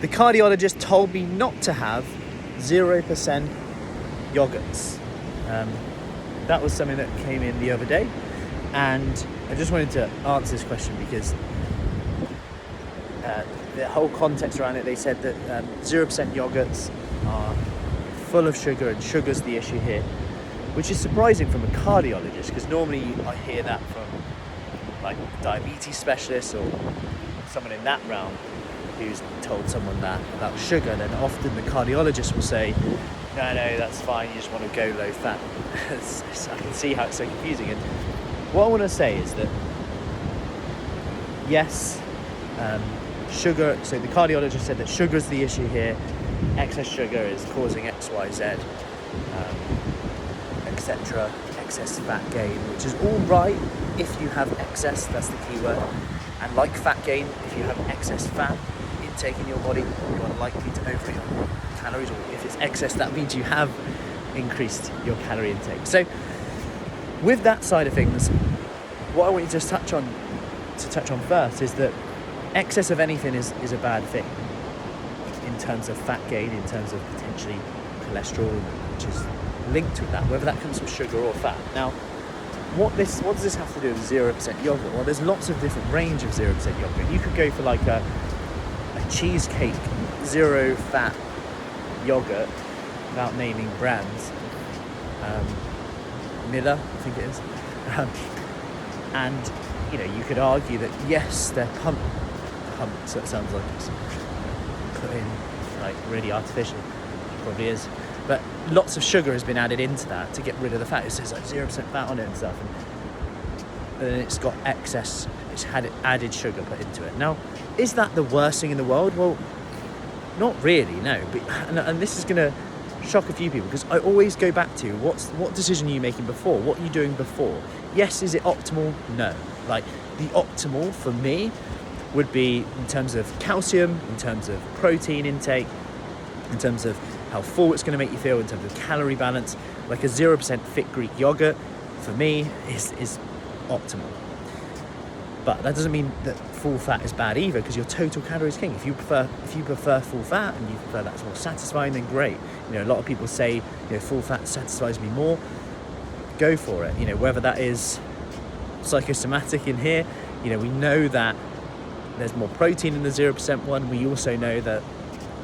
The cardiologist told me not to have 0% yogurts. That was something that came in the other day, and I just wanted to answer this question because the whole context around it, they said that 0% yogurts are full of sugar, and sugar's the issue here, which is surprising from a cardiologist, because normally I hear that from like diabetes specialists or someone in that realm who's told someone that about sugar. Then often the cardiologist will say, no, that's fine, you just want to go low fat. I can see how it's so confusing. And what I want to say is that yes, sugar, so the cardiologist said that sugar is the issue here, excess sugar is causing XYZ, etc., excess fat gain, which is all right if you have excess, that's the key word. And like fat gain, if you have excess fat intake in your body, you are likely to overeat your calories, or if it's excess, that means you have increased your calorie intake. So with that side of things, what I want you to touch on first is that excess of anything is a bad thing in terms of fat gain, in terms of potentially cholesterol, which is linked with that, whether that comes from sugar or fat. Now, what does this have to do with 0% yogurt? Well, there's lots of different range of 0% yogurt. You could go for like a cheesecake 0 fat yogurt, without naming brands, Miller, I think it is, and you could argue that yes, they're pumped, so it sounds like it's put in like really artificial, probably is, but lots of sugar has been added into that to get rid of the fat. It says like 0% fat on it and stuff, and then it's got excess, it's had added sugar put into it. Now, is that the worst thing in the world? Well, not really, no. But and this is going to shock a few people, because I always go back to what decision are you making before? What are you doing before? Yes, is it optimal? No. Like, the optimal for me would be in terms of calcium, in terms of protein intake, in terms of how full it's going to make you feel, in terms of calorie balance. Like a 0% thick Greek yogurt for me is optimal. But that doesn't mean that full fat is bad either, because your total calories king. If you prefer full fat and you prefer that's more satisfying, then great. A lot of people say, full fat satisfies me more. Go for it. Whether that is psychosomatic in here, we know that there's more protein in the 0% one. We also know that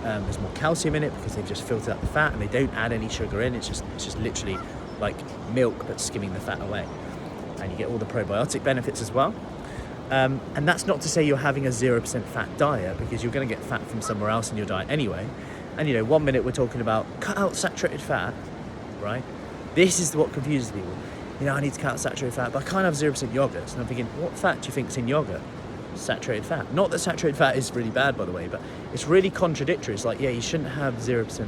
there's more calcium in it because they've just filtered out the fat and they don't add any sugar in. It's just literally like milk but skimming the fat away, and you get all the probiotic benefits as well. And that's not to say you're having a 0% fat diet, because you're going to get fat from somewhere else in your diet anyway. And 1 minute we're talking about cut out saturated fat, right? This is what confuses people. I need to cut out saturated fat, but I can't have 0% yogurts. And I'm thinking, what fat do you think is in yogurt? Saturated fat. Not that saturated fat is really bad, by the way, but it's really contradictory. It's like, yeah, you shouldn't have 0%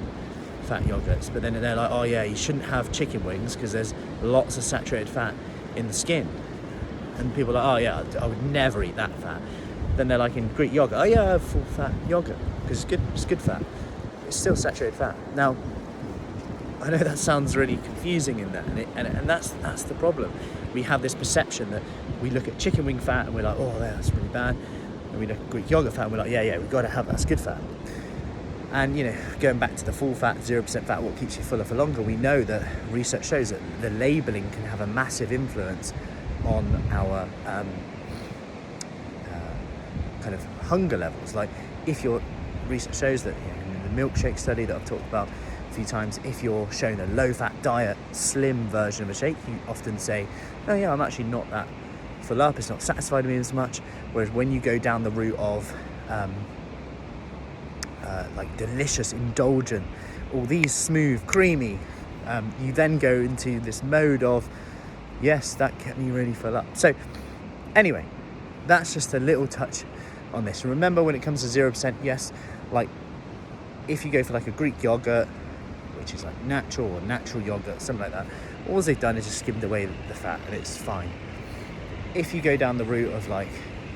fat yogurts, but then they're like, oh yeah, you shouldn't have chicken wings because there's lots of saturated fat in the skin. And people are like, oh yeah, I would never eat that fat. Then they're like, in Greek yogurt, oh yeah, I have full fat yogurt because it's good fat. It's still saturated fat. Now, I know that sounds really confusing in that, and that's the problem. We have this perception that we look at chicken wing fat and we're like, oh, that's really bad. And we look at Greek yogurt fat and we're like, yeah, we've got to have that's good fat. And going back to the full fat, 0% fat, what keeps you fuller for longer, we know that research shows that the labelling can have a massive influence on our kind of hunger levels. Like, if your research shows that in the Milkshake study that I've talked about a few times, if you're shown a low-fat diet, slim version of a shake, you often say, oh yeah, I'm actually not that full up, it's not satisfied me as much. Whereas when you go down the route of like delicious, indulgent, all these smooth, creamy, you then go into this mode of, yes, that kept me really full up. So anyway, that's just a little touch on this. Remember, when it comes to 0%, yes, like if you go for like a Greek yogurt, which is like natural or natural yogurt, something like that, all they've done is just skimmed away the fat and it's fine. If you go down the route of like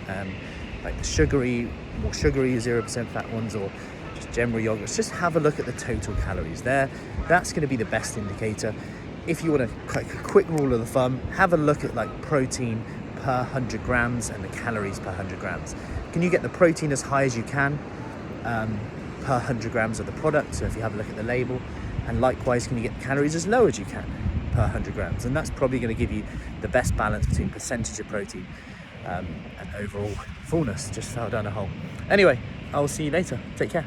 the more sugary 0% fat ones, or just general yogurts, just have a look at the total calories there. That's going to be the best indicator. If you want to, like a quick rule of the thumb, have a look at like protein per 100 grams and the calories per 100 grams. Can you get the protein as high as you can? per 100 grams of the product. So if you have a look at the label, and likewise, can you get the calories as low as you can per 100 grams? And that's probably going to give you the best balance between percentage of protein and overall fullness. Just fell down a hole. Anyway, I'll see you later. Take care.